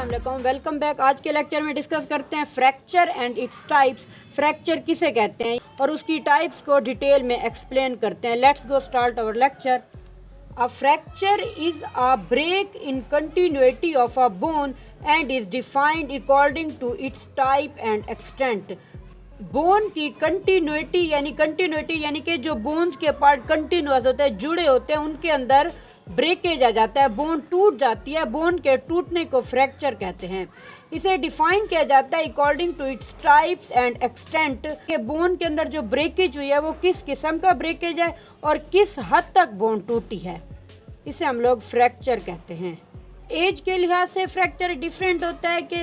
अस्सलाम वालेकुम, welcome back. आज के लेक्चर में डिस्कस करते हैं fracture and its types. Fracture किसे कहते हैं और उसकी टाइप्स को डिटेल में एक्सप्लेन करते हैं। Let's go start our lecture. A fracture is a break in continuity of a bone and is defined according to its type and extent. Bone की कंटिन्यूटी यानी कि जो बोन्स के पार्ट कंटिन्यूअस होते हैं, जुड़े होते हैं, उनके अंदर ब्रेकेज आ जाता है, बोन टूट जाती है। बोन के टूटने को फ्रैक्चर कहते हैं। इसे डिफाइन किया जाता है according to its types and extent के बोन के अंदर जो ब्रेकेज हुई है वो किस किस्म का ब्रेकेज है और किस हद तक बोन टूटी है, इसे हम लोग फ्रैक्चर कहते हैं। एज के लिहाज से फ्रैक्चर डिफरेंट होता है कि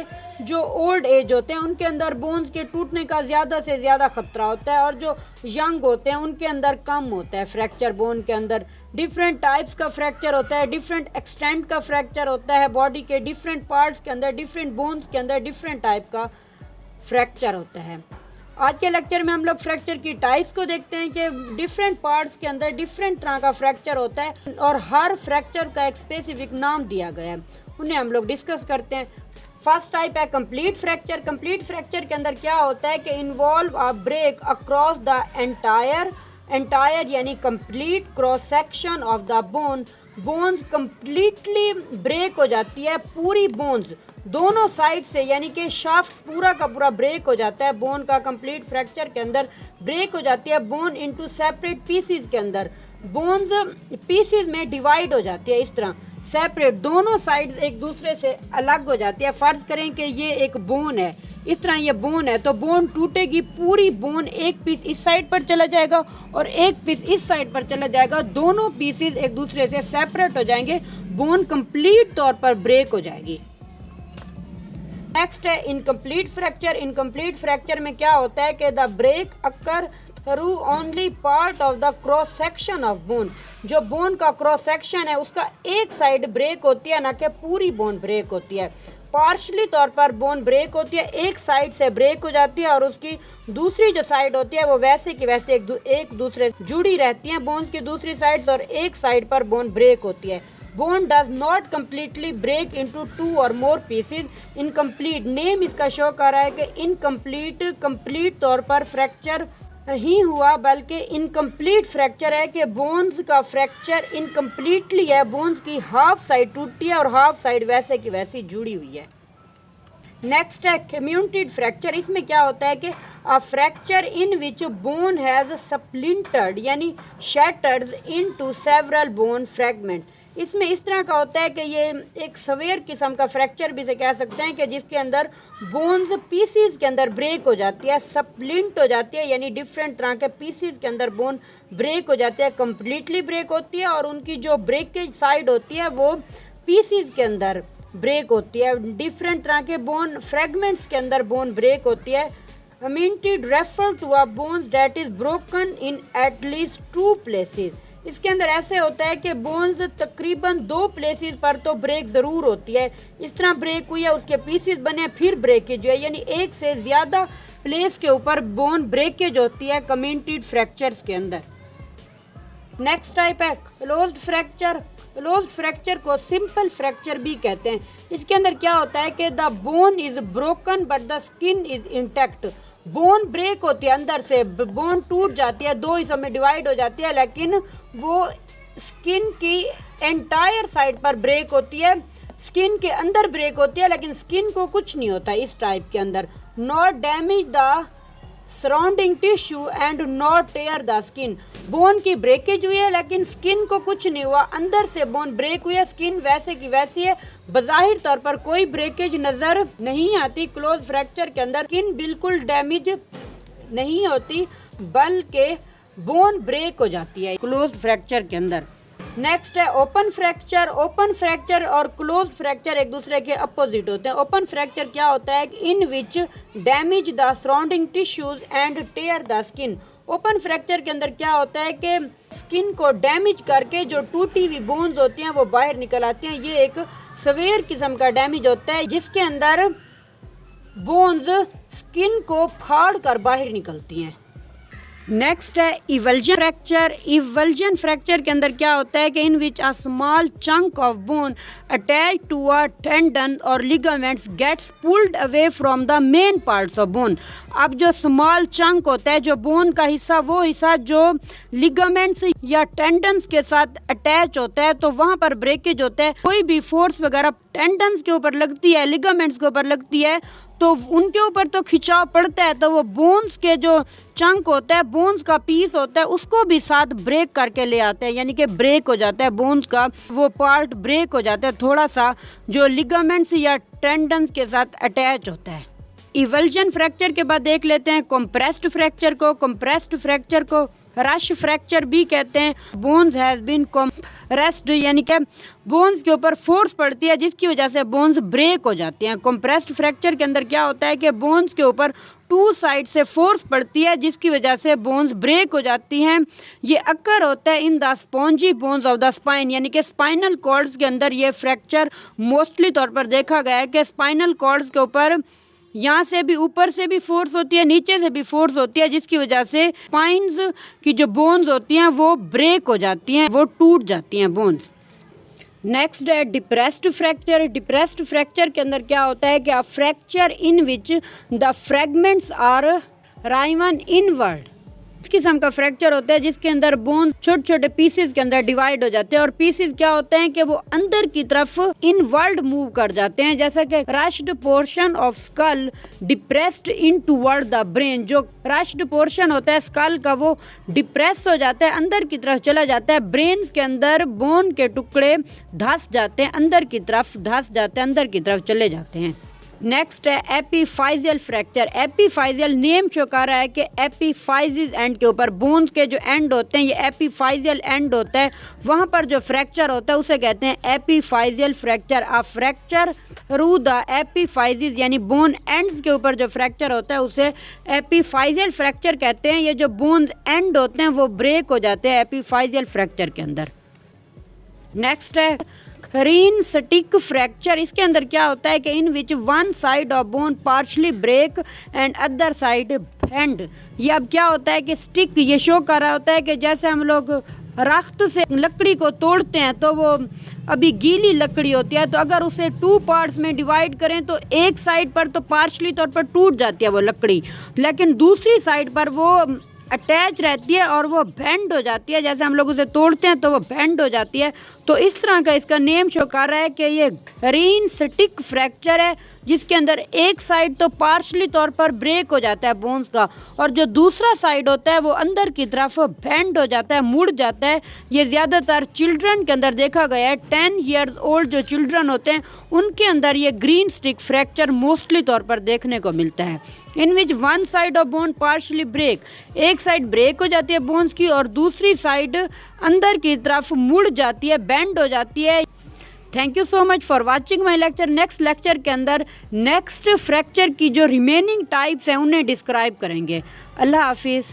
जो ओल्ड एज होते हैं उनके अंदर बोन्स के टूटने का ज़्यादा से ज़्यादा ख़तरा होता है और जो यंग होते हैं उनके अंदर कम होता है फ्रैक्चर। बोन के अंदर डिफरेंट टाइप्स का फ्रैक्चर होता है, डिफरेंट एक्सटेंट का फ्रैक्चर होता है। बॉडी के डिफरेंट पार्ट्स के अंदर, डिफरेंट बोन्स के अंदर डिफरेंट टाइप का फ्रैक्चर होता है। आज के लेक्चर में हम लोग फ्रैक्चर की टाइप्स को देखते हैं कि डिफरेंट पार्ट्स के अंदर डिफरेंट तरह का फ्रैक्चर होता है और हर फ्रैक्चर का एक स्पेसिफिक नाम दिया गया है, उन्हें हम लोग डिस्कस करते हैं। फर्स्ट टाइप है कंप्लीट फ्रैक्चर। कंप्लीट फ्रैक्चर के अंदर क्या होता है कि involve a break across the entire यानी complete cross section of the bone. Bones completely break हो जाती है, पूरी बोन्स दोनों साइड से, यानी कि शाफ्ट पूरा का पूरा ब्रेक हो जाता है। बोन का कंप्लीट फ्रैक्चर के अंदर ब्रेक हो जाती है। बोन इनटू सेपरेट पीसीज के अंदर बोन्स पीसीज में डिवाइड हो जाती है, इस तरह सेपरेट, दोनों साइड्स एक दूसरे से अलग हो जाती है। फर्ज करें कि ये एक बोन है, इस तरह ये बोन है, तो बोन टूटेगी, पूरी बोन एक पीस इस साइड पर चला जाएगा और एक पीस इस साइड पर चला जाएगा। दोनों पीसेस एक दूसरे से सेपरेट हो जाएंगे, बोन कंप्लीट तौर पर ब्रेक हो जाएगी। नेक्स्ट है इनकम्प्लीट फ्रैक्चर। इनकम्प्लीट फ्रैक्चर में क्या होता है कि the break occur through only part of the cross section of bone. जो बोन का क्रॉस सेक्शन है उसका एक साइड ब्रेक होती है, ना कि पूरी बोन ब्रेक होती है। पार्शली तौर पर बोन ब्रेक होती है, एक साइड से ब्रेक हो जाती है और उसकी दूसरी जो साइड होती है वो वैसे की वैसे एक दूसरे से जुड़ी रहती हैं, बोन्स की दूसरी साइड्स, और एक साइड पर बोन ब्रेक होती है। Bone does not completely break into two or more pieces. Incomplete name इसका शो कर रहा है कि इनकम्प्लीट कंप्लीट तौर पर फ्रैक्चर ही हुआ, बल्कि इनकम्प्लीट फ्रैक्चर है कि बोन्स का फ्रैक्चर इनकम्प्लीटली है, बोन्स की हाफ साइड टूटी है और हाफ साइड वैसे की वैसी जुड़ी हुई है। नेक्स्ट है कम्यूटेड फ्रैक्चर। इसमें क्या होता है कि a fracture in which bone has splintered यानी shattered into several bone fragments. इसमें इस तरह का होता है कि ये एक सवेयर किस्म का फ्रैक्चर भी से कह सकते हैं कि जिसके अंदर बोन्स पीसीज के अंदर ब्रेक हो जाती है, स्प्लिंट हो जाती है, यानी डिफरेंट तरह के पीसीज के अंदर बोन ब्रेक हो जाती है, कम्प्लीटली ब्रेक होती है और उनकी जो ब्रेकेज साइड होती है वो पीसीज के अंदर ब्रेक होती है। डिफरेंट तरह के बोन फ्रैगमेंट्स के अंदर बोन ब्रेक होती है। Comminuted refer to a bones that is broken in at least 2 places. इसके अंदर ऐसे होता है कि बोन्स तकरीबन 2 प्लेसेस पर तो ब्रेक ज़रूर होती है। इस तरह ब्रेक हुई है, उसके पीसेस बने, फिर ब्रेकेज है, यानी एक से ज़्यादा प्लेस के ऊपर बोन ब्रेकेज होती है कम्यूटेड फ्रैक्चर्स के अंदर। नेक्स्ट टाइप है क्लोज्ड फ्रैक्चर। क्लोज्ड फ्रैक्चर को सिंपल फ्रैक्चर भी कहते हैं। इसके अंदर क्या होता है कि the bone is broken but the skin is intact. Bone break होती है, अंदर से बोन टूट जाती है, 2 हिस्सों में डिवाइड हो जाती है, लेकिन वो स्किन की एंटायर साइड पर ब्रेक होती है, स्किन के अंदर ब्रेक होती है, लेकिन स्किन को कुछ नहीं होता इस टाइप के अंदर। Not damage the surrounding tissue and not tier the skin. Bone की ब्रेकेज हुई है लेकिन स्किन को कुछ नहीं हुआ, अंदर से बोन ब्रेक हुई है, स्किन वैसे की वैसी है, बज़ाहिर तौर पर कोई ब्रेकेज नज़र नहीं आती। क्लोज फ्रैक्चर के अंदर स्किन बिल्कुल डैमेज नहीं होती, बल्कि बोन ब्रेक हो जाती है क्लोज फ्रैक्चर के अंदर। नेक्स्ट है ओपन फ्रैक्चर। ओपन फ्रैक्चर और क्लोज फ्रैक्चर एक दूसरे के अपोजिट होते हैं। ओपन फ्रैक्चर क्या होता है, in which damage the surrounding tissues and tear the skin. Open fracture के अंदर क्या होता है कि स्किन को डैमेज करके जो टूटी हुई बोन्स होती हैं वो बाहर निकल आती हैं। ये एक सवेयर किस्म का डैमेज होता है जिसके अंदर बोन्स स्किन को फाड़ कर बाहर निकलती हैं। नेक्स्ट है इवल्जन फ्रैक्चर। इवल्जन फ्रैक्चर के अंदर क्या होता है कि in which a small chunk of bone attach to a tendon और ligaments gets pulled away from the main parts of bone. अब जो स्मॉल चंक होता है, जो बोन का हिस्सा, वो हिस्सा जो लिगामेंट्स या टेंडन्स के साथ अटैच होता है, तो वहाँ पर ब्रेकेज होता है। कोई भी फोर्स वगैरह टेंडन्स के ऊपर लगती है, लिगामेंट्स के ऊपर लगती है, तो उनके ऊपर तो खिंचाव पड़ता है, तो वो बोन्स के जो चंक होता है, बोन्स का पीस होता है, उसको भी साथ ब्रेक करके ले आते हैं, यानी कि ब्रेक हो जाता है बोन्स का वो पार्ट, ब्रेक हो जाता है थोड़ा सा, जो लिगामेंट्स या टेंडन्स के साथ अटैच होता है। इवल्जन फ्रैक्चर के बाद देख लेते हैं कंप्रेस्ड फ्रैक्चर को। कंप्रेस्ड फ्रैक्चर को रश फ्रैक्चर भी कहते हैं। बोन्स हैज बीन कंप्रेस्ड, यानी कि बोन्स के ऊपर फोर्स पड़ती है जिसकी वजह से बोन्स ब्रेक हो जाती हैं। कंप्रेस्ड फ्रैक्चर के अंदर क्या होता है कि बोन्स के ऊपर टू साइड से फोर्स पड़ती है जिसकी वजह से बोन्स ब्रेक हो जाती हैं। ये अक्कर होता है in the spongy bones of the spine, यानी कि स्पाइनल कॉर्ड्स के अंदर ये फ्रैक्चर मोस्टली तौर पर देखा गया है कि स्पाइनल कॉर्ड्स के ऊपर यहाँ से भी, ऊपर से भी फोर्स होती है, नीचे से भी फोर्स होती है, जिसकी वजह से स्पाइन्स की जो बोन्स होती हैं वो ब्रेक हो जाती हैं, वो टूट जाती हैं बोन्स। नेक्स्ट है डिप्रेस्ड फ्रैक्चर। डिप्रेस्ड फ्रैक्चर के अंदर क्या होता है कि fracture in which the fragments are driven inward. इस किस्म का फ्रैक्चर होता है जिसके अंदर बोन छोटे छोटे पीसेस के अंदर डिवाइड हो जाते हैं, और पीसेस क्या होते हैं कि वो अंदर की तरफ इनवर्ड मूव कर जाते हैं, जैसा कि crushed portion of skull depressed in toward the brain. जो क्रश्ड पोर्शन होता है स्कल का, वो डिप्रेस हो जाता है, अंदर की तरफ चला जाता है, ब्रेन के अंदर बोन के टुकड़े धंस जाते हैं, अंदर की तरफ धंस जाते हैं, अंदर की तरफ चले जाते हैं। नेक्स्ट है एपीफाइजियल फ्रैक्चर। एपीफाइजियल नेम शो कर रहा है कि एपीफाइजिस एंड के ऊपर बोन्स के जो एंड होते हैं, ये एपीफाइजियल एंड होता है, वहाँ पर जो फ्रैक्चर होता है उसे कहते हैं epiphyseal fracture. A fracture through the epiphysis, यानी बोन एंड्स के ऊपर जो फ्रैक्चर होता है उसे एपीफाइजियल फ्रैक्चर कहते हैं। ये जो बोन्स एंड होते हैं वो ब्रेक हो जाते हैं एपीफाइजियल फ्रैक्चर के अंदर। नेक्स्ट है रीन स्टिक फ्रैक्चर। इसके अंदर क्या होता है कि in which one side of bone partially break and other side bend. ये अब क्या होता है कि स्टिक ये शो कर रहा होता है कि जैसे हम लोग रख्त से लकड़ी को तोड़ते हैं तो वो अभी गीली लकड़ी होती है, तो अगर उसे टू पार्ट्स में डिवाइड करें तो एक साइड पर तो पार्शली तौर पर टूट जाती है वो लकड़ी, लेकिन दूसरी साइड पर वो अटैच रहती है और वो बेंड हो जाती है। जैसे हम लोग उसे तोड़ते हैं तो वो बेंड हो जाती है, तो इस तरह का इसका नेम शो कर रहा है कि ये रीन स्टिक फ्रैक्चर है, जिसके अंदर एक साइड तो पार्शली तौर पर ब्रेक हो जाता है बोन्स का, और जो दूसरा साइड होता है वो अंदर की तरफ बेंड हो जाता है, मुड़ जाता है। ये ज़्यादातर चिल्ड्रन के अंदर देखा गया है। 10 ईयर्स ओल्ड जो चिल्ड्रन होते हैं उनके अंदर ये ग्रीन स्टिक फ्रैक्चर मोस्टली तौर पर देखने को मिलता है। In which one side of bone partially break, एक साइड ब्रेक हो जाती है बोन्स की और दूसरी साइड अंदर की तरफ मुड़ जाती है, बेंड हो जाती है। Thank you so much for watching my lecture. Next lecture के अंदर नेक्स्ट फ्रैक्चर की जो रिमेनिंग टाइप्स हैं उन्हें डिस्क्राइब करेंगे। अल्लाह हाफिज़।